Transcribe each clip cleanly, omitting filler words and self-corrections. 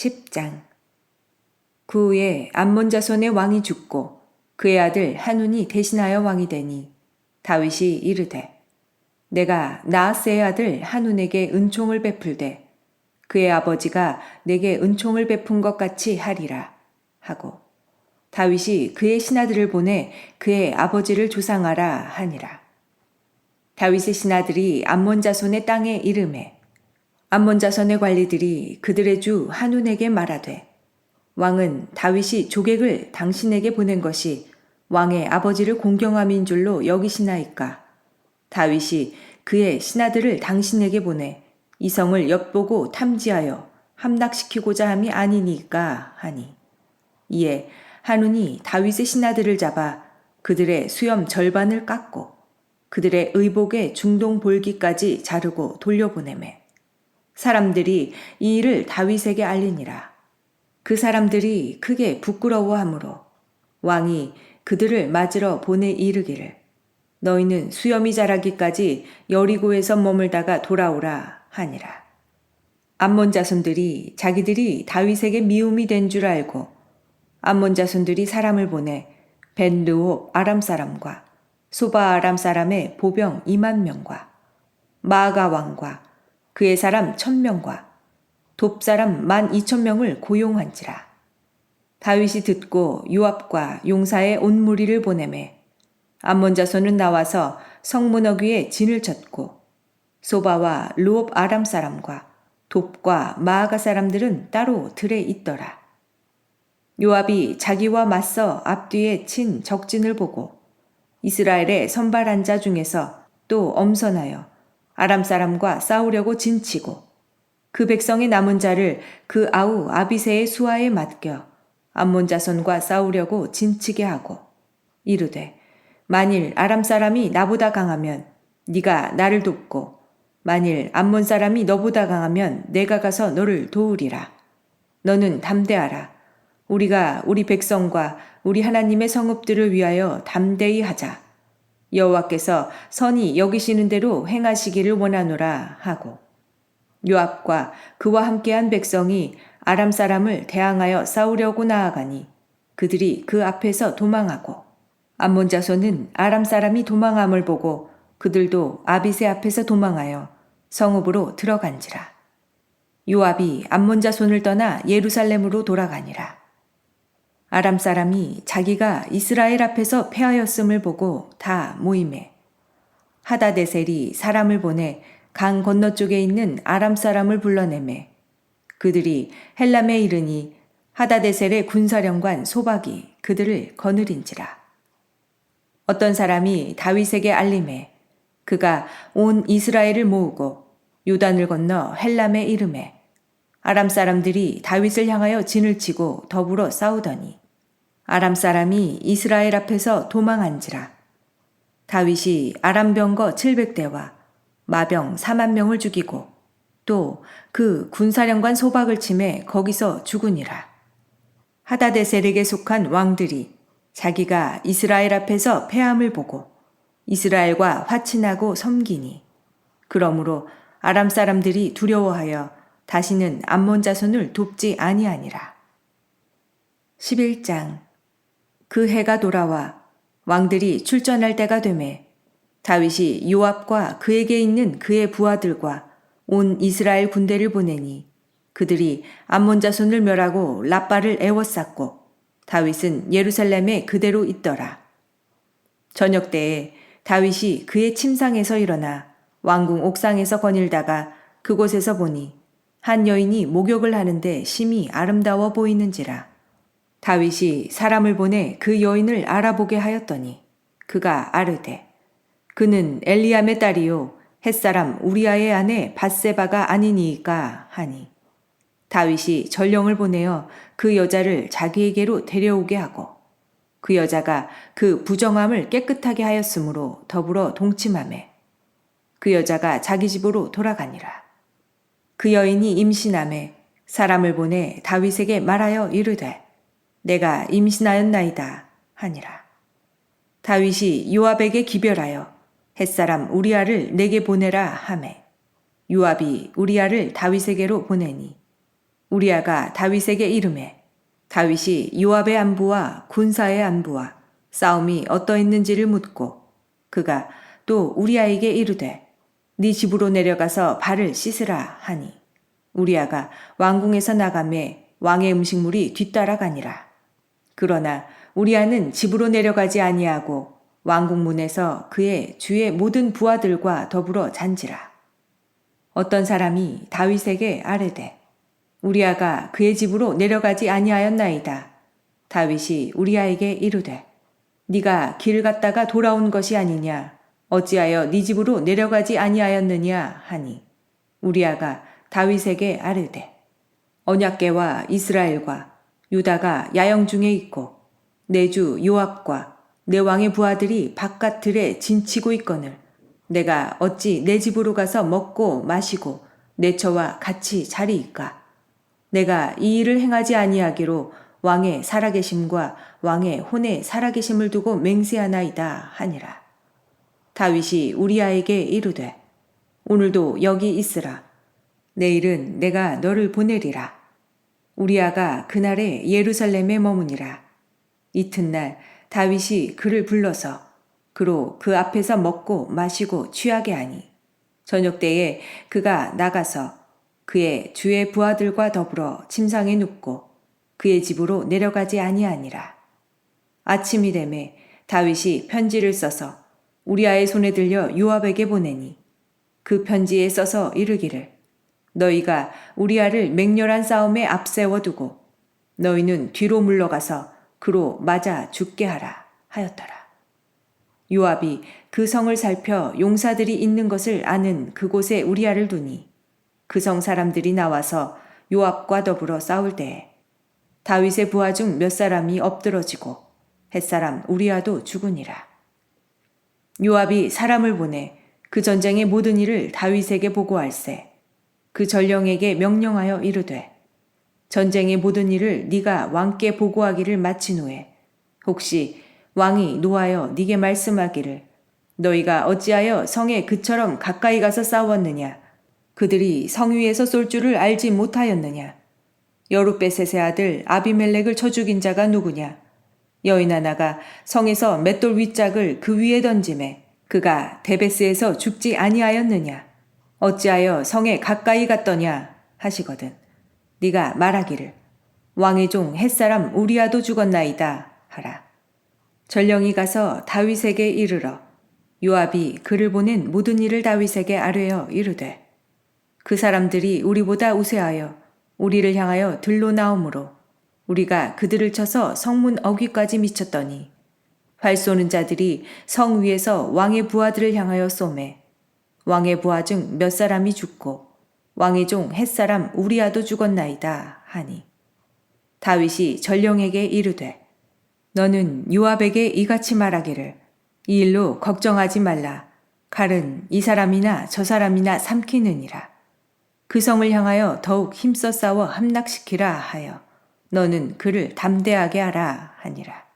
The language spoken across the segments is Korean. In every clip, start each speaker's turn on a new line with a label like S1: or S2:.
S1: 10장. 그 후에 암몬 자손의 왕이 죽고 그의 아들 한운이 대신하여 왕이 되니 다윗이 이르되 내가 나하스의 아들 한운에게 은총을 베풀되 그의 아버지가 내게 은총을 베푼 것 같이 하리라 하고 다윗이 그의 신하들을 보내 그의 아버지를 조상하라 하니라. 다윗의 신하들이 암몬 자손의 땅에 이르매 암몬 자손의 관리들이 그들의 주 한운에게 말하되 왕은 다윗이 조객을 당신에게 보낸 것이 왕의 아버지를 공경함인 줄로 여기시나이까. 다윗이 그의 신하들을 당신에게 보내 이 성을 엿보고 탐지하여 함락시키고자 함이 아니니까 하니. 이에 한운이 다윗의 신하들을 잡아 그들의 수염 절반을 깎고 그들의 의복의 중동 볼기까지 자르고 돌려보내매 사람들이 이 일을 다윗에게 알리니라. 그 사람들이 크게 부끄러워하므로 왕이 그들을 맞으러 보내 이르기를 너희는 수염이 자라기까지 여리고에서 머물다가 돌아오라 하니라. 암몬 자손들이 자기들이 다윗에게 미움이 된 줄 알고 암몬 자손들이 사람을 보내 벤르홉 아람 사람과 소바 아람 사람의 보병 2만 명과 마아가 왕과 그의 사람 1,000명과 돕 사람 12,000명을 고용한지라. 다윗이 듣고 요압과 용사의 온 무리를 보내매 암몬 자손은 나와서 성문역 위에 진을 쳤고 소바와 르홉 아람 사람과 돕과 마아가 사람들은 따로 들에 있더라. 요압이 자기와 맞서 앞뒤에 친 적진을 보고 이스라엘의 선발한 자 중에서 또 엄선하여 아람 사람과 싸우려고 진치고 그 백성의 남은 자를 그 아우 아비새의 수하에 맡겨 암몬 자손과 싸우려고 진치게 하고 이르되 만일 아람 사람이 나보다 강하면 네가 나를 돕고 만일 암몬 사람이 너보다 강하면 내가 가서 너를 도우리라. 너는 담대하라. 우리가 우리 백성과 우리 하나님의 성읍들을 위하여 담대히 하자. 여호와께서 선히 여기시는 대로 행하시기를 원하노라 하고 요압과 그와 함께한 백성이 아람 사람을 대항하여 싸우려고 나아가니 그들이 그 앞에서 도망하고 암몬 자손은 아람 사람이 도망함을 보고 그들도 아비새 앞에서 도망하여 성읍으로 들어간지라. 요압이 암몬 자손을 떠나 예루살렘으로 돌아가니라. 아람 사람이 자기가 이스라엘 앞에서 패하였음을 보고 다 모이매 하다데셀이 사람을 보내 강 건너쪽에 있는 아람 사람을 불러내매 그들이 헬람에 이르니 하다데셀의 군사령관 소박이 그들을 거느린지라. 어떤 사람이 다윗에게 알림해 그가 온 이스라엘을 모으고 요단을 건너 헬람에 이르매 아람 사람들이 다윗을 향하여 진을 치고 더불어 싸우더니 아람 사람이 이스라엘 앞에서 도망한지라. 다윗이 아람 병거 700대와 마병 4만 명을 죽이고 또 그 군사령관 소박을 치매 거기서 죽으니라. 하다데셀에게 속한 왕들이 자기가 이스라엘 앞에서 패함을 보고 이스라엘과 화친하고 섬기니 그러므로 아람 사람들이 두려워하여 다시는 암몬 자손을 돕지 아니하니라. 11장. 그 해가 돌아와 왕들이 출전할 때가 되매 다윗이 요압과 그에게 있는 그의 부하들과 온 이스라엘 군대를 보내니 그들이 암몬 자손을 멸하고 라빠를 에워쌌고 다윗은 예루살렘에 그대로 있더라. 저녁 때에 다윗이 그의 침상에서 일어나 왕궁 옥상에서 거닐다가 그곳에서 보니 한 여인이 목욕을 하는데 심히 아름다워 보이는지라. 다윗이 사람을 보내 그 여인을 알아보게 하였더니 그가 아르되 그는 엘리암의 딸이요 햇사람 우리아의 아내 밧세바가 아니니이까 하니 다윗이 전령을 보내어 그 여자를 자기에게로 데려오게 하고 그 여자가 그 부정함을 깨끗하게 하였으므로 더불어 동침하매 그 여자가 자기 집으로 돌아가니라. 그 여인이 임신하매 사람을 보내 다윗에게 말하여 이르되 내가 임신하였나이다 하니라. 다윗이 요압에게 기별하여 햇사람 우리아를 내게 보내라 하매 요압이 우리아를 다윗에게로 보내니 우리아가 다윗에게 이르매 다윗이 요압의 안부와 군사의 안부와 싸움이 어떠했는지를 묻고 그가 또 우리아에게 이르되 네 집으로 내려가서 발을 씻으라 하니 우리아가 왕궁에서 나가매 왕의 음식물이 뒤따라가니라. 그러나 우리아는 집으로 내려가지 아니하고 왕궁 문에서 그의 주의 모든 부하들과 더불어 잔지라. 어떤 사람이 다윗에게 아뢰되 우리아가 그의 집으로 내려가지 아니하였나이다. 다윗이 우리아에게 이르되 네가 길 갔다가 돌아온 것이 아니냐 어찌하여 네 집으로 내려가지 아니하였느냐 하니 우리아가 다윗에게 아뢰되 언약궤와 이스라엘과 유다가 야영 중에 있고 내 주 요압과 내 왕의 부하들이 바깥 들에 진치고 있거늘 내가 어찌 내 집으로 가서 먹고 마시고 내 처와 같이 자리이까 내가 이 일을 행하지 아니하기로 왕의 살아계심과 왕의 혼의 살아계심을 두고 맹세하나이다 하니라. 다윗이 우리아에게 이르되 오늘도 여기 있으라. 내일은 내가 너를 보내리라. 우리아가 그날에 예루살렘에 머무니라. 이튿날 다윗이 그를 불러서 그로 그 앞에서 먹고 마시고 취하게 하니 저녁 때에 그가 나가서 그의 주의 부하들과 더불어 침상에 눕고 그의 집으로 내려가지 아니하니라. 아침이 되매 다윗이 편지를 써서 우리아의 손에 들려 요압에게 보내니 그 편지에 써서 이르기를 너희가 우리아를 맹렬한 싸움에 앞세워 두고 너희는 뒤로 물러가서 그로 맞아 죽게 하라 하였더라. 요압이 그 성을 살펴 용사들이 있는 것을 아는 그곳에 우리아를 두니 그 성 사람들이 나와서 요압과 더불어 싸울 때에 다윗의 부하 중 몇 사람이 엎드러지고 햇사람 우리아도 죽으니라. 요압이 사람을 보내 그 전쟁의 모든 일을 다윗에게 보고할세 그 전령에게 명령하여 이르되 전쟁의 모든 일을 네가 왕께 보고하기를 마친 후에 혹시 왕이 노하여 네게 말씀하기를 너희가 어찌하여 성에 그처럼 가까이 가서 싸웠느냐 그들이 성 위에서 쏠 줄을 알지 못하였느냐 여룻베셋의 아들 아비멜렉을 쳐 죽인 자가 누구냐 여인 하나가 성에서 맷돌 윗짝을 그 위에 던지매 그가 데베스에서 죽지 아니하였느냐 어찌하여 성에 가까이 갔더냐 하시거든 네가 말하기를 왕의 종 햇사람 우리아도 죽었나이다 하라. 전령이 가서 다윗에게 이르러 요압이 그를 보낸 모든 일을 다윗에게 아뢰어 이르되 그 사람들이 우리보다 우세하여 우리를 향하여 들로 나오므로 우리가 그들을 쳐서 성문 어귀까지 미쳤더니 활 쏘는 자들이 성 위에서 왕의 부하들을 향하여 쏘매 왕의 부하 중 몇 사람이 죽고 왕의 종 햇사람 우리아도 죽었나이다 하니 다윗이 전령에게 이르되 너는 요압에게 이같이 말하기를 이 일로 걱정하지 말라 칼은 이 사람이나 저 사람이나 삼키느니라 그 성을 향하여 더욱 힘써 싸워 함락시키라 하여 너는 그를 담대하게 하라 하니라.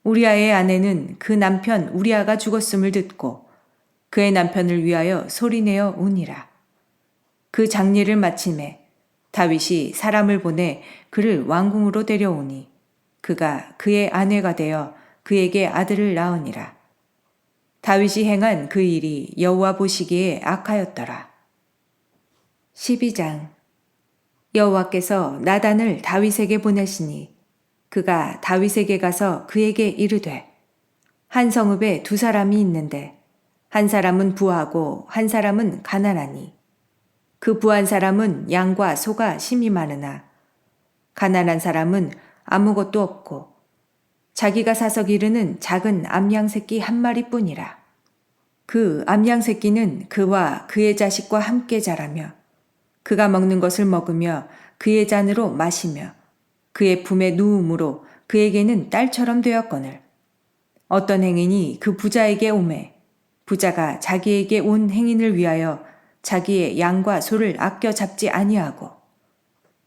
S1: 우리아의 아내는 그 남편 우리아가 죽었음을 듣고 그의 남편을 위하여 소리내어 우니라. 그 장례를 마침에 다윗이 사람을 보내 그를 왕궁으로 데려오니 그가 그의 아내가 되어 그에게 아들을 낳으니라. 다윗이 행한 그 일이 여호와 보시기에 악하였더라. 12장 여호와께서 나단을 다윗에게 보내시니 그가 다윗에게 가서 그에게 이르되 한 성읍에 두 사람이 있는데 한 사람은 부하고 한 사람은 가난하니 그 부한 사람은 양과 소가 심이 많으나 가난한 사람은 아무것도 없고 자기가 사서 기르는 작은 암양 새끼 한 마리뿐이라. 그 암양 새끼는 그와 그의 자식과 함께 자라며 그가 먹는 것을 먹으며 그의 잔으로 마시며 그의 품에 누움으로 그에게는 딸처럼 되었거늘 어떤 행인이 그 부자에게 오매 부자가 자기에게 온 행인을 위하여 자기의 양과 소를 아껴 잡지 아니하고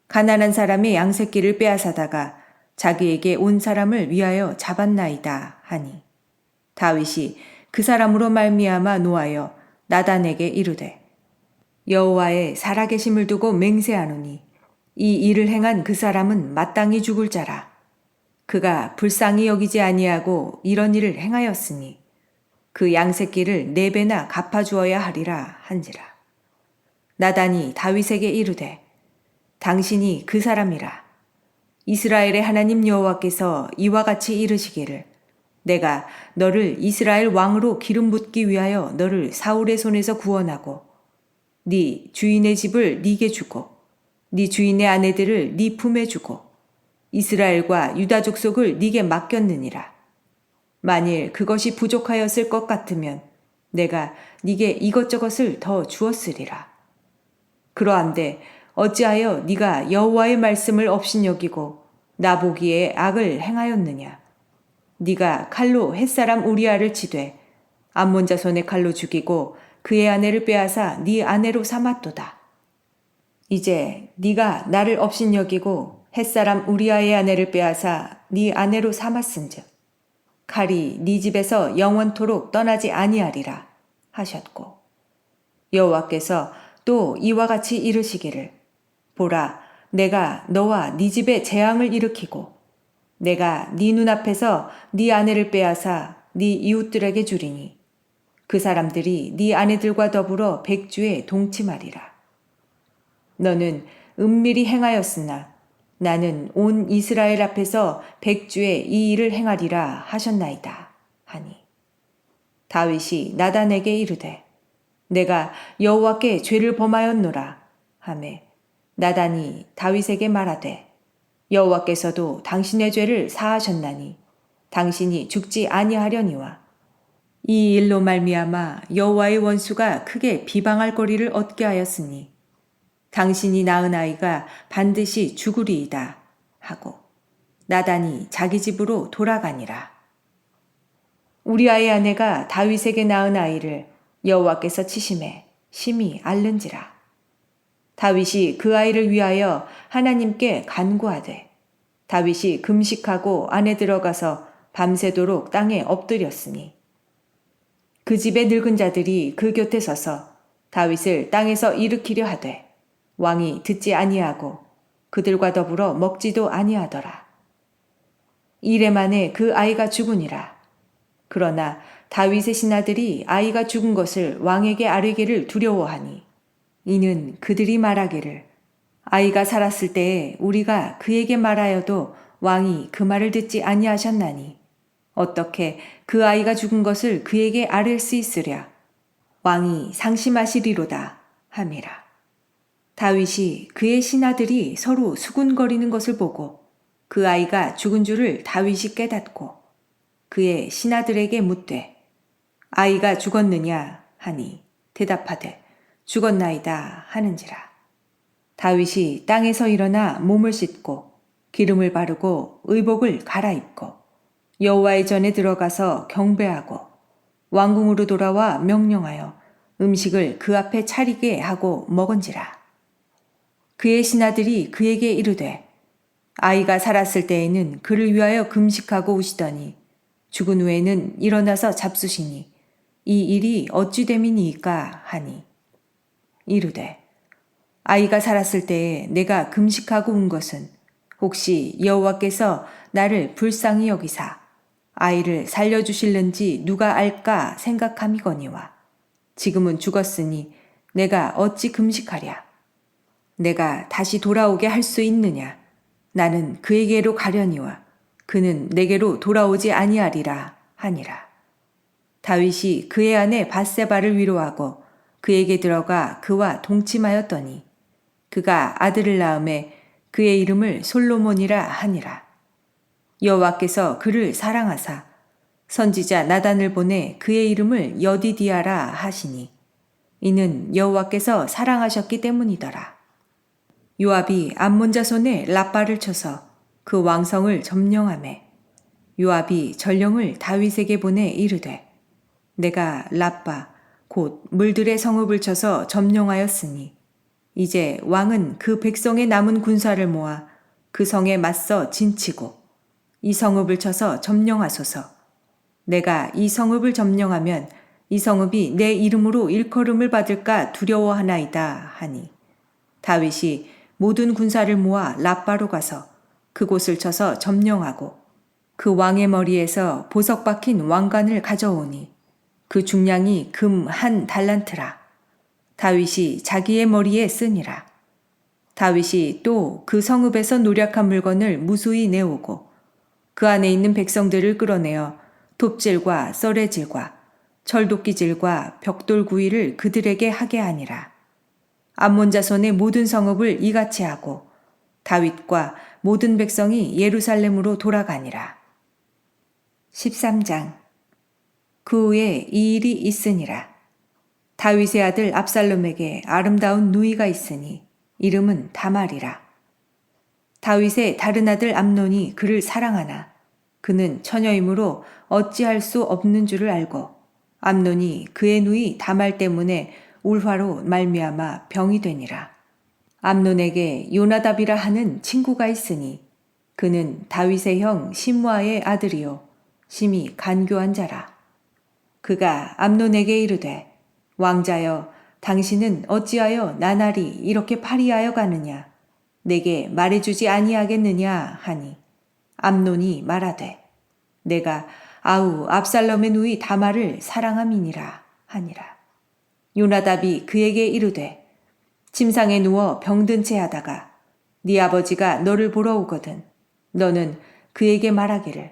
S1: 가난한 사람의 양새끼를 빼앗아다가 자기에게 온 사람을 위하여 잡았나이다 하니 다윗이 그 사람으로 말미암아 노하여 나단에게 이르되 여호와의 살아계심을 두고 맹세하노니 이 일을 행한 그 사람은 마땅히 죽을 자라. 그가 불쌍히 여기지 아니하고 이런 일을 행하였으니 그 양새끼를 4배나 갚아주어야 하리라 한지라. 나단이 다윗에게 이르되 당신이 그 사람이라. 이스라엘의 하나님 여호와께서 이와 같이 이르시기를 내가 너를 이스라엘 왕으로 기름 붓기 위하여 너를 사울의 손에서 구원하고 네 주인의 집을 네게 주고 네 주인의 아내들을 네 품에 주고 이스라엘과 유다 족속을 네게 맡겼느니라. 만일 그것이 부족하였을 것 같으면 내가 네게 이것저것을 더 주었으리라. 그러한데 어찌하여 네가 여호와의 말씀을 업신여기고 나보기에 악을 행하였느냐. 네가 칼로 햇사람 우리아를 치되 암몬 자손의 칼로 죽이고 그의 아내를 빼앗아 네 아내로 삼았도다. 이제 네가 나를 업신여기고 햇사람 우리아의 아내를 빼앗아 네 아내로 삼았은즉 칼이 네 집에서 영원토록 떠나지 아니하리라 하셨고 여호와께서 또 이와 같이 이르시기를 보라 내가 너와 네 집에 재앙을 일으키고 내가 네 눈앞에서 네 아내를 빼앗아 네 이웃들에게 주리니 그 사람들이 네 아내들과 더불어 백주에 동침하리라. 너는 은밀히 행하였으나 나는 온 이스라엘 앞에서 백주에 이 일을 행하리라 하셨나이다 하니 다윗이 나단에게 이르되 내가 여호와께 죄를 범하였노라 하매 나단이 다윗에게 말하되 여호와께서도 당신의 죄를 사하셨나니 당신이 죽지 아니하려니와 이 일로 말미암아 여호와의 원수가 크게 비방할 거리를 얻게 하였으니 당신이 낳은 아이가 반드시 죽으리이다 하고 나단이 자기 집으로 돌아가니라. 우리아의 아내가 다윗에게 낳은 아이를 여호와께서 치심에 심히 앓는지라. 다윗이 그 아이를 위하여 하나님께 간구하되 다윗이 금식하고 안에 들어가서 밤새도록 땅에 엎드렸으니 그 집의 늙은 자들이 그 곁에 서서 다윗을 땅에서 일으키려 하되 왕이 듣지 아니하고 그들과 더불어 먹지도 아니하더라. 이래 만에 그 아이가 죽으니라. 그러나 다윗의 신하들이 아이가 죽은 것을 왕에게 아뢰기를 두려워하니 이는 그들이 말하기를 아이가 살았을 때에 우리가 그에게 말하여도 왕이 그 말을 듣지 아니하셨나니 어떻게 그 아이가 죽은 것을 그에게 아뢰 수 있으랴. 왕이 상심하시리로다 함이라. 다윗이 그의 신하들이 서로 수군거리는 것을 보고 그 아이가 죽은 줄을 다윗이 깨닫고 그의 신하들에게 묻되 아이가 죽었느냐 하니 대답하되 죽었나이다 하는지라. 다윗이 땅에서 일어나 몸을 씻고 기름을 바르고 의복을 갈아입고 여호와의 전에 들어가서 경배하고 왕궁으로 돌아와 명령하여 음식을 그 앞에 차리게 하고 먹은지라. 그의 신하들이 그에게 이르되 아이가 살았을 때에는 그를 위하여 금식하고 우시더니 죽은 후에는 일어나서 잡수시니 이 일이 어찌 됨이니이까 하니 이르되 아이가 살았을 때에 내가 금식하고 운 것은 혹시 여호와께서 나를 불쌍히 여기사 아이를 살려주실는지 누가 알까 생각함이거니와 지금은 죽었으니 내가 어찌 금식하랴. 내가 다시 돌아오게 할 수 있느냐. 나는 그에게로 가려니와 그는 내게로 돌아오지 아니하리라 하니라. 다윗이 그의 아내 밧세바를 위로하고 그에게 들어가 그와 동침하였더니 그가 아들을 낳음에 그의 이름을 솔로몬이라 하니라. 여호와께서 그를 사랑하사 선지자 나단을 보내 그의 이름을 여디디아라 하시니 이는 여호와께서 사랑하셨기 때문이더라. 요압이 암몬 자손의 라빠를 쳐서 그 왕성을 점령하매 요압이 전령을 다윗에게 보내 이르되 내가 라빠 곧 물들의 성읍을 쳐서 점령하였으니 이제 왕은 그 백성의 남은 군사를 모아 그 성에 맞서 진치고 이 성읍을 쳐서 점령하소서. 내가 이 성읍을 점령하면 이 성읍이 내 이름으로 일컬음을 받을까 두려워하나이다 하니 다윗이 모든 군사를 모아 라빠로 가서 그곳을 쳐서 점령하고 그 왕의 머리에서 보석 박힌 왕관을 가져오니 그 중량이 금 1달란트라. 다윗이 자기의 머리에 쓰니라. 다윗이 또 그 성읍에서 노략한 물건을 무수히 내오고 그 안에 있는 백성들을 끌어내어 톱질과 썰애질과 철도끼질과 벽돌 구이를 그들에게 하게 하니라. 암몬 자손의 모든 성읍을 이같이 하고 다윗과 모든 백성이 예루살렘으로 돌아가니라. 13장. 그 후에 이 일이 있으니라. 다윗의 아들 압살롬에게 아름다운 누이가 있으니 이름은 다말이라. 다윗의 다른 아들 암논이 그를 사랑하나 그는 처녀이므로 어찌할 수 없는 줄을 알고 암논이 그의 누이 다말 때문에 울화로 말미암아 병이 되니라. 암논에게 요나답이라 하는 친구가 있으니 그는 다윗의 형 심므아의 아들이요 심히 간교한 자라. 그가 암논에게 이르되 왕자여 당신은 어찌하여 나날이 이렇게 파리하여 가느냐 내게 말해주지 아니하겠느냐 하니 암논이 말하되 내가 아우 압살롬의 누이 다말을 사랑함이니라 하니라. 요나답이 그에게 이르되 침상에 누워 병든 채 하다가 네 아버지가 너를 보러 오거든 너는 그에게 말하기를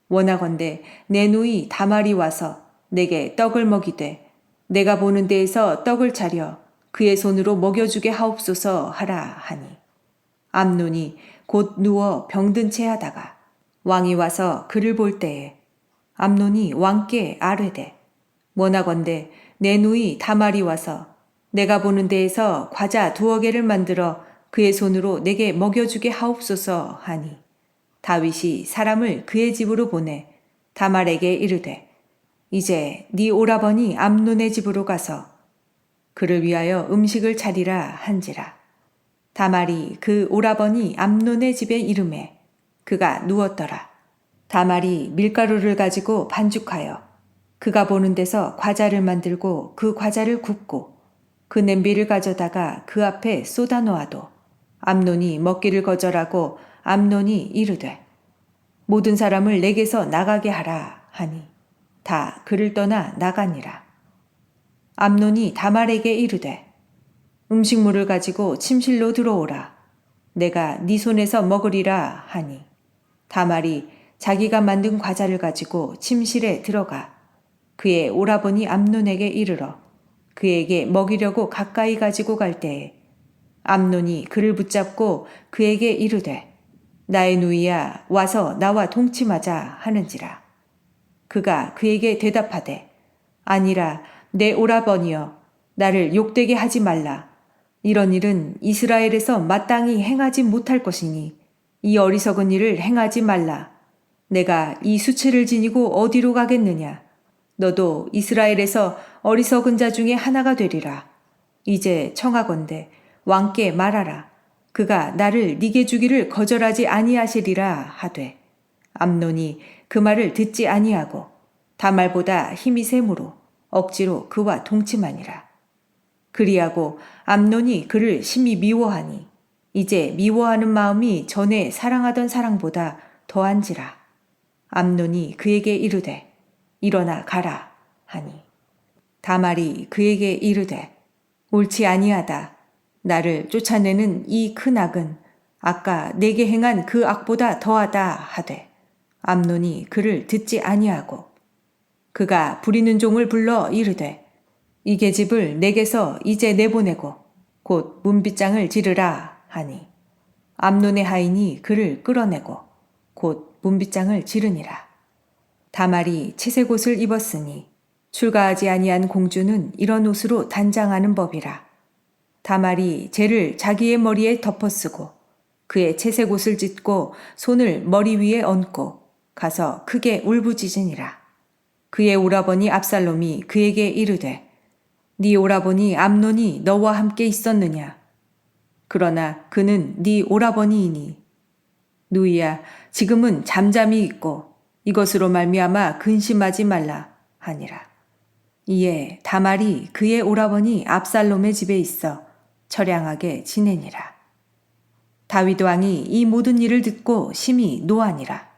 S1: 원하건대 내 누이 다말이 와서 내게 떡을 먹이되 내가 보는 데에서 떡을 차려 그의 손으로 먹여주게 하옵소서 하라 하니 암논이 곧 누워 병든 채 하다가 왕이 와서 그를 볼 때에 암논이 왕께 아뢰되 원하건대 내 누이 다말이 와서 내가 보는 데에서 과자 2개를 만들어 그의 손으로 내게 먹여주게 하옵소서 하니 다윗이 사람을 그의 집으로 보내 다말에게 이르되 이제 네 오라버니 암논의 집으로 가서 그를 위하여 음식을 차리라 한지라. 다말이 그 오라버니 암논의 집에 이르매 그가 누웠더라. 다말이 밀가루를 가지고 반죽하여 그가 보는 데서 과자를 만들고 그 과자를 굽고 그 냄비를 가져다가 그 앞에 쏟아 놓아도 암논이 먹기를 거절하고 암논이 이르되 모든 사람을 내게서 나가게 하라 하니 다 그를 떠나 나가니라. 암논이 다말에게 이르되 음식물을 가지고 침실로 들어오라. 내가 네 손에서 먹으리라 하니 다말이 자기가 만든 과자를 가지고 침실에 들어가 그의 오라버니 암논에게 이르러 그에게 먹이려고 가까이 가지고 갈 때에 암논이 그를 붙잡고 그에게 이르되 나의 누이야 와서 나와 동침하자 하는지라. 그가 그에게 대답하되 아니라 내 오라버니여 나를 욕되게 하지 말라. 이런 일은 이스라엘에서 마땅히 행하지 못할 것이니 이 어리석은 일을 행하지 말라. 내가 이 수치를 지니고 어디로 가겠느냐. 너도 이스라엘에서 어리석은 자 중에 하나가 되리라. 이제 청하건대 왕께 말하라. 그가 나를 네게 주기를 거절하지 아니하시리라 하되 암논이 그 말을 듣지 아니하고 다말보다 힘이 세므로 억지로 그와 동침하니라. 그리하고 암논이 그를 심히 미워하니 이제 미워하는 마음이 전에 사랑하던 사랑보다 더한지라. 암논이 그에게 이르되 일어나 가라 하니 다말이 그에게 이르되 옳지 아니하다. 나를 쫓아내는 이 큰 악은 아까 내게 행한 그 악보다 더하다 하되 암논이 그를 듣지 아니하고 그가 부리는 종을 불러 이르되 이 계집을 내게서 이제 내보내고 곧 문빗장을 지르라 하니 암논의 하인이 그를 끌어내고 곧 문빗장을 지르니라. 다말이 채색 옷을 입었으니 출가하지 아니한 공주는 이런 옷으로 단장하는 법이라. 다말이 재를 자기의 머리에 덮어쓰고 그의 채색 옷을 찢고 손을 머리 위에 얹고 가서 크게 울부짖으니라. 그의 오라버니 압살롬이 그에게 이르되 네 오라버니 암논이 너와 함께 있었느냐. 그러나 그는 네 오라버니이니 누이야 지금은 잠잠히 있고 이것으로 말미암아 근심하지 말라 하니라. 이에 다말이 그의 오라버니 압살롬의 집에 있어 처량하게 지내니라. 다윗 왕이 이 모든 일을 듣고 심히 노하니라.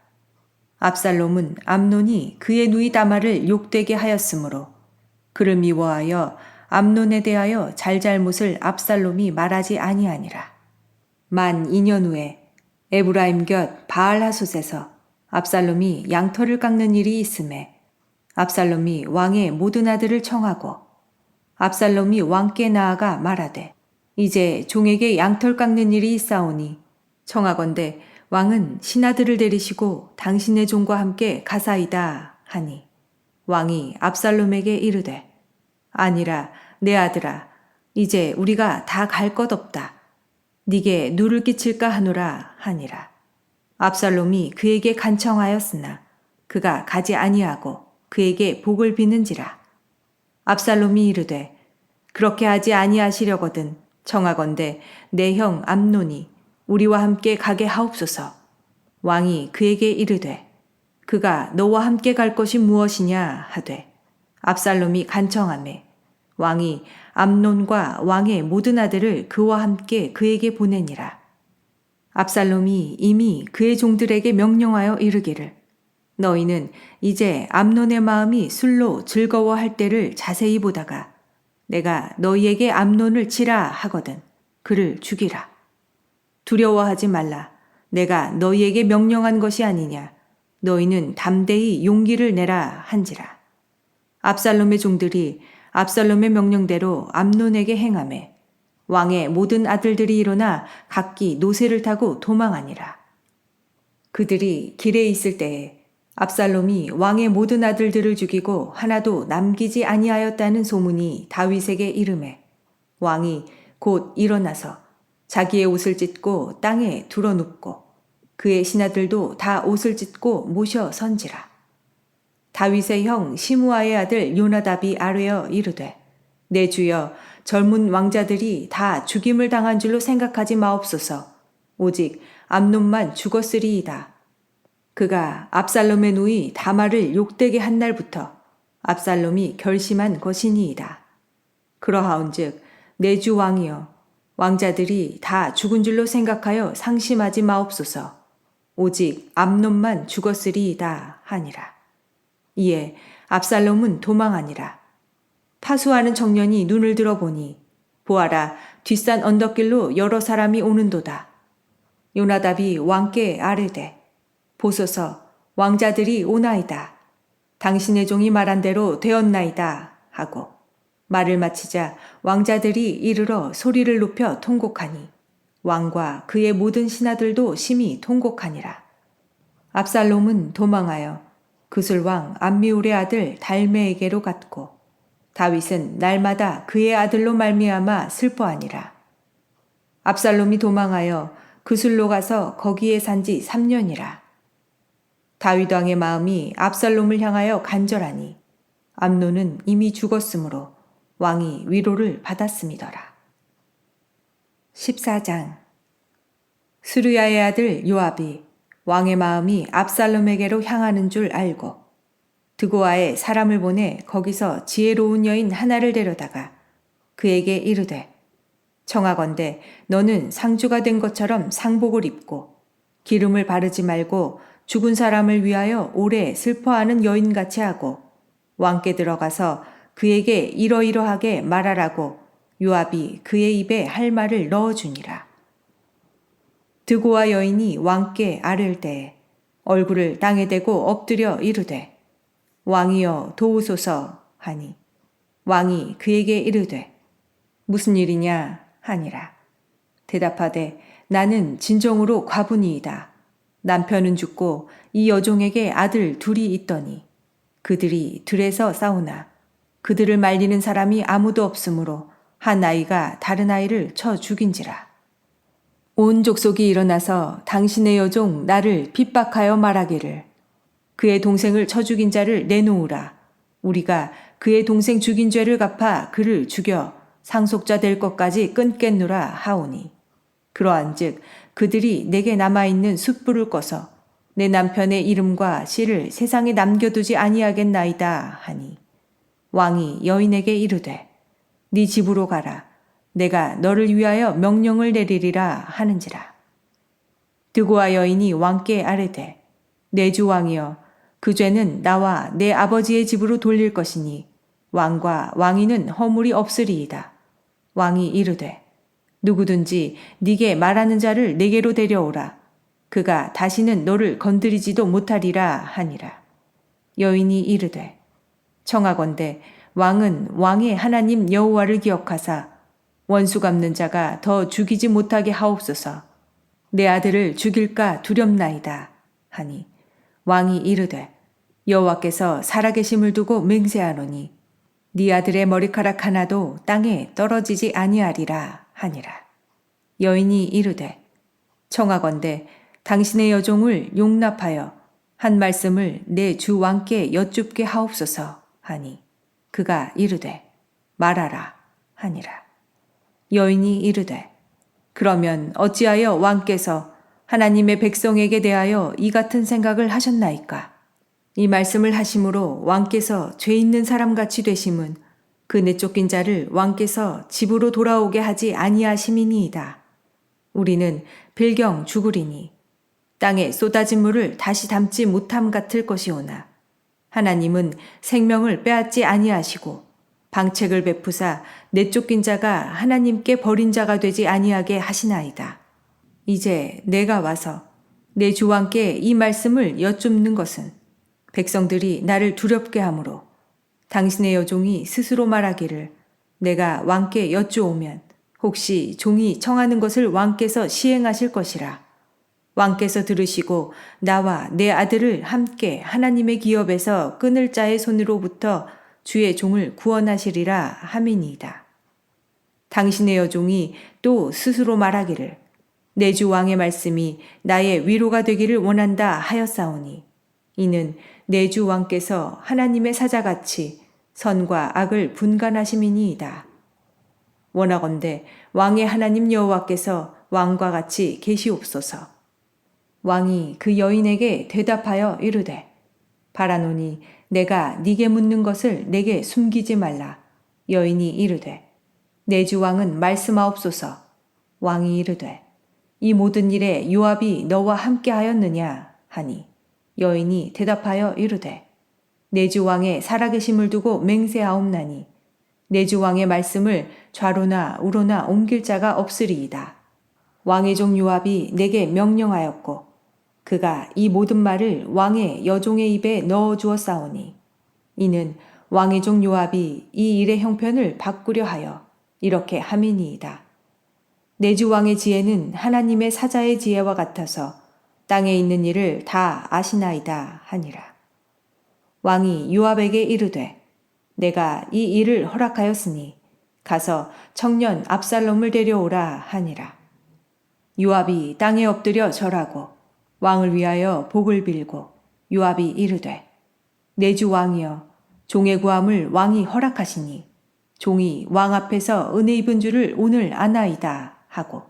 S1: 압살롬은 암논이 그의 누이 다말을 욕되게 하였으므로 그를 미워하여 암논에 대하여 잘잘못을 압살롬이 말하지 아니하니라. 만 2년 후에 에브라임 곁 바알하솥에서 압살롬이 양털을 깎는 일이 있음에 압살롬이 왕의 모든 아들을 청하고 압살롬이 왕께 나아가 말하되 이제 종에게 양털 깎는 일이 있사오니 청하건대 왕은 신하들을 데리시고 당신의 종과 함께 가사이다 하니 왕이 압살롬에게 이르되 아니라 내 아들아 이제 우리가 다 갈 것 없다. 네게 누를 끼칠까 하노라 하니라. 압살롬이 그에게 간청하였으나 그가 가지 아니하고 그에게 복을 비는지라. 압살롬이 이르되 그렇게 하지 아니하시려거든 청하건대 내 형 암논이 우리와 함께 가게 하옵소서. 왕이 그에게 이르되 그가 너와 함께 갈 것이 무엇이냐 하되 압살롬이 간청하매 왕이 암논과 왕의 모든 아들을 그와 함께 그에게 보내니라. 압살롬이 이미 그의 종들에게 명령하여 이르기를 너희는 이제 암논의 마음이 술로 즐거워할 때를 자세히 보다가 내가 너희에게 암논을 치라 하거든 그를 죽이라. 두려워하지 말라. 내가 너희에게 명령한 것이 아니냐. 너희는 담대히 용기를 내라 한지라. 압살롬의 종들이 압살롬의 명령대로 암논에게 행하매 왕의 모든 아들들이 일어나 각기 노새를 타고 도망하니라. 그들이 길에 있을 때에 압살롬이 왕의 모든 아들들을 죽이고 하나도 남기지 아니하였다는 소문이 다윗에게 이르매 왕이 곧 일어나서 자기의 옷을 찢고 땅에 두러눕고 그의 신하들도 다 옷을 찢고 모셔 선지라. 다윗의 형 시므아의 아들 요나답이 아뢰어 이르되 내 주여 젊은 왕자들이 다 죽임을 당한 줄로 생각하지 마옵소서. 오직 암논만 죽었으리이다. 그가 압살롬의 누이 다말을 욕되게 한 날부터 압살롬이 결심한 것이니이다. 그러하온즉 내 주 왕이여 왕자들이 다 죽은 줄로 생각하여 상심하지 마옵소서. 오직 암논만 죽었으리이다 하니라. 이에 압살롬은 도망하니라. 파수하는 청년이 눈을 들어보니 보아라 뒷산 언덕길로 여러 사람이 오는도다. 요나답이 왕께 아뢰되 보소서 왕자들이 오나이다. 당신의 종이 말한 대로 되었나이다 하고 말을 마치자 왕자들이 이르러 소리를 높여 통곡하니 왕과 그의 모든 신하들도 심히 통곡하니라. 압살롬은 도망하여 그술왕 암미울의 아들 달메에게로 갔고 다윗은 날마다 그의 아들로 말미암아 슬퍼하니라. 압살롬이 도망하여 그술로 가서 거기에 산지 3년이라. 다윗 왕의 마음이 압살롬을 향하여 간절하니 암논은 이미 죽었으므로 왕이 위로를 받았음이더라. 14장 스루야의 아들 요압이 왕의 마음이 압살롬에게로 향하는 줄 알고 드고아에 사람을 보내 거기서 지혜로운 여인 하나를 데려다가 그에게 이르되 청하건대 너는 상주가 된 것처럼 상복을 입고 기름을 바르지 말고 죽은 사람을 위하여 오래 슬퍼하는 여인같이 하고 왕께 들어가서 그에게 이러이러하게 말하라고 요압이 그의 입에 할 말을 넣어주니라. 드고아 여인이 왕께 아뢰을 때에 얼굴을 땅에 대고 엎드려 이르되 왕이여 도우소서 하니 왕이 그에게 이르되 무슨 일이냐 하니라. 대답하되 나는 진정으로 과부니이다. 남편은 죽고 이 여종에게 아들 둘이 있더니 그들이 들에서 싸우나 그들을 말리는 사람이 아무도 없으므로 한 아이가 다른 아이를 쳐 죽인지라. 온 족속이 일어나서 당신의 여종 나를 핍박하여 말하기를 그의 동생을 쳐 죽인 자를 내놓으라. 우리가 그의 동생 죽인 죄를 갚아 그를 죽여 상속자 될 것까지 끊겠노라 하오니 그러한즉 그들이 내게 남아있는 숯불을 꺼서 내 남편의 이름과 씨를 세상에 남겨두지 아니하겠나이다 하니 왕이 여인에게 이르되 네 집으로 가라. 내가 너를 위하여 명령을 내리리라 하는지라. 드고아 여인이 왕께 아뢰되 내 주 왕이여 그 죄는 나와 내 아버지의 집으로 돌릴 것이니 왕과 왕위는 허물이 없으리이다. 왕이 이르되 누구든지 네게 말하는 자를 내게로 데려오라. 그가 다시는 너를 건드리지도 못하리라 하니라. 여인이 이르되 청하건대 왕은 왕의 하나님 여호와를 기억하사 원수 갚는 자가 더 죽이지 못하게 하옵소서. 내 아들을 죽일까 두렵나이다 하니 왕이 이르되 여호와께서 살아계심을 두고 맹세하노니 네 아들의 머리카락 하나도 땅에 떨어지지 아니하리라 하니라. 여인이 이르되 청하건대 당신의 여종을 용납하여 한 말씀을 내 주 왕께 여쭙게 하옵소서 하니 그가 이르되 말하라 하니라. 여인이 이르되 그러면 어찌하여 왕께서 하나님의 백성에게 대하여 이 같은 생각을 하셨나이까? 이 말씀을 하심으로 왕께서 죄 있는 사람같이 되심은 그 내쫓긴 자를 왕께서 집으로 돌아오게 하지 아니하심이니이다. 우리는 빌경 죽으리니 땅에 쏟아진 물을 다시 담지 못함 같을 것이오나 하나님은 생명을 빼앗지 아니하시고 방책을 베푸사 내쫓긴 자가 하나님께 버린 자가 되지 아니하게 하시나이다. 이제 내가 와서 내 주 왕께 이 말씀을 여쭙는 것은 백성들이 나를 두렵게 하므로 당신의 여종이 스스로 말하기를 내가 왕께 여쭈오면 혹시 종이 청하는 것을 왕께서 시행하실 것이라. 왕께서 들으시고 나와 내 아들을 함께 하나님의 기업에서 끊을 자의 손으로부터 주의 종을 구원하시리라 함이니이다. 당신의 여종이 또 스스로 말하기를 내 주 왕의 말씀이 나의 위로가 되기를 원한다 하였사오니 이는 내 주 왕께서 하나님의 사자같이 선과 악을 분간하심이니이다. 원하건대 왕의 하나님 여호와께서 왕과 같이 계시옵소서. 왕이 그 여인에게 대답하여 이르되 바라노니 내가 네게 묻는 것을 내게 숨기지 말라. 여인이 이르되 내 주 왕은 말씀하옵소서. 왕이 이르되 이 모든 일에 요압이 너와 함께 하였느냐 하니 여인이 대답하여 이르되 내 주 왕의 살아계심을 두고 맹세하옵나니 내 주 왕의 말씀을 좌로나 우로나 옮길 자가 없으리이다. 왕의 종 요압이 내게 명령하였고 그가 이 모든 말을 왕의 여종의 입에 넣어 주었사오니 이는 왕의 종 요압이 이 일의 형편을 바꾸려 하여 이렇게 함이니이다. 내 주 왕의 지혜는 하나님의 사자의 지혜와 같아서 땅에 있는 일을 다 아시나이다 하니라. 왕이 요압에게 이르되 내가 이 일을 허락하였으니 가서 청년 압살롬을 데려오라 하니라. 요압이 땅에 엎드려 절하고 왕을 위하여 복을 빌고 요압이 이르되 내 주 왕이여 종의 구함을 왕이 허락하시니 종이 왕 앞에서 은혜 입은 줄을 오늘 아나이다 하고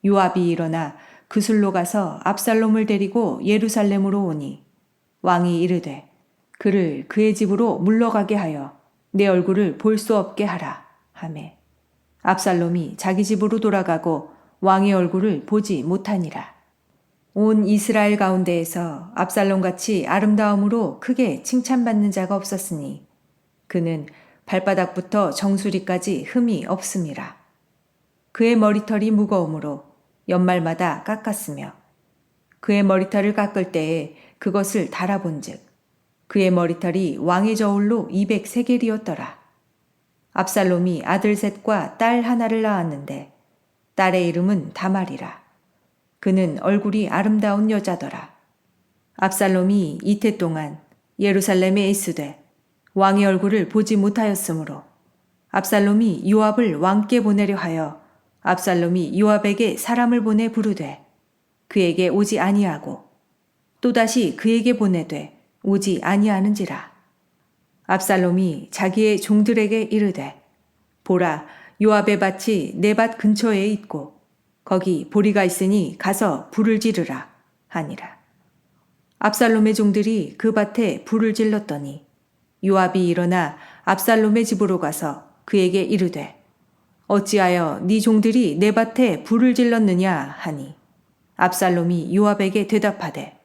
S1: 요압이 일어나 그술로 가서 압살롬을 데리고 예루살렘으로 오니 왕이 이르되 그를 그의 집으로 물러가게 하여 내 얼굴을 볼 수 없게 하라 하매 압살롬이 자기 집으로 돌아가고 왕의 얼굴을 보지 못하니라. 온 이스라엘 가운데에서 압살롬같이 아름다움으로 크게 칭찬받는 자가 없었으니 그는 발바닥부터 정수리까지 흠이 없음이라. 그의 머리털이 무거우므로 연말마다 깎았으며 그의 머리털을 깎을 때에 그것을 달아본즉 그의 머리털이 왕의 저울로 200세겔이었더라. 압살롬이 아들 셋과 딸 하나를 낳았는데 딸의 이름은 다말이라. 그는 얼굴이 아름다운 여자더라. 압살롬이 이태 동안 예루살렘에 있으되 왕의 얼굴을 보지 못하였으므로 압살롬이 요압을 왕께 보내려 하여 압살롬이 요압에게 사람을 보내 부르되 그에게 오지 아니하고 또다시 그에게 보내되 오지 아니하는지라. 압살롬이 자기의 종들에게 이르되 보라 요압의 밭이 내 밭 근처에 있고 거기 보리가 있으니 가서 불을 지르라 하니라. 압살롬의 종들이 그 밭에 불을 질렀더니 요압이 일어나 압살롬의 집으로 가서 그에게 이르되 어찌하여 네 종들이 내 밭에 불을 질렀느냐 하니 압살롬이 요압에게 대답하되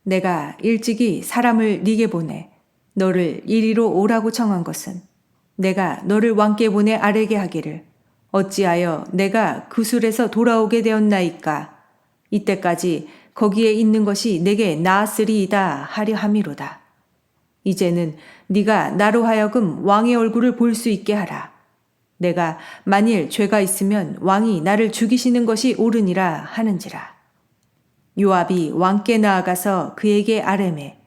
S1: 내가 일찍이 사람을 네게 보내 너를 이리로 오라고 청한 것은 내가 너를 왕께 보내 아뢰게 하기를 어찌하여 내가 그술에서 돌아오게 되었나이까 이때까지 거기에 있는 것이 내게 나았으리이다 하려 함이로다. 이제는 네가 나로 하여금 왕의 얼굴을 볼 수 있게 하라. 내가 만일 죄가 있으면 왕이 나를 죽이시는 것이 옳으니라 하는지라. 요압이 왕께 나아가서 그에게 아뢰매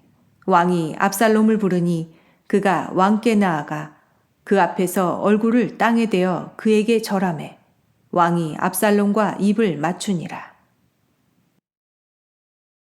S1: 왕이 압살롬을 부르니 그가 왕께 나아가 그 앞에서 얼굴을 땅에 대어 그에게 절하매 왕이 압살롬과 입을 맞추니라.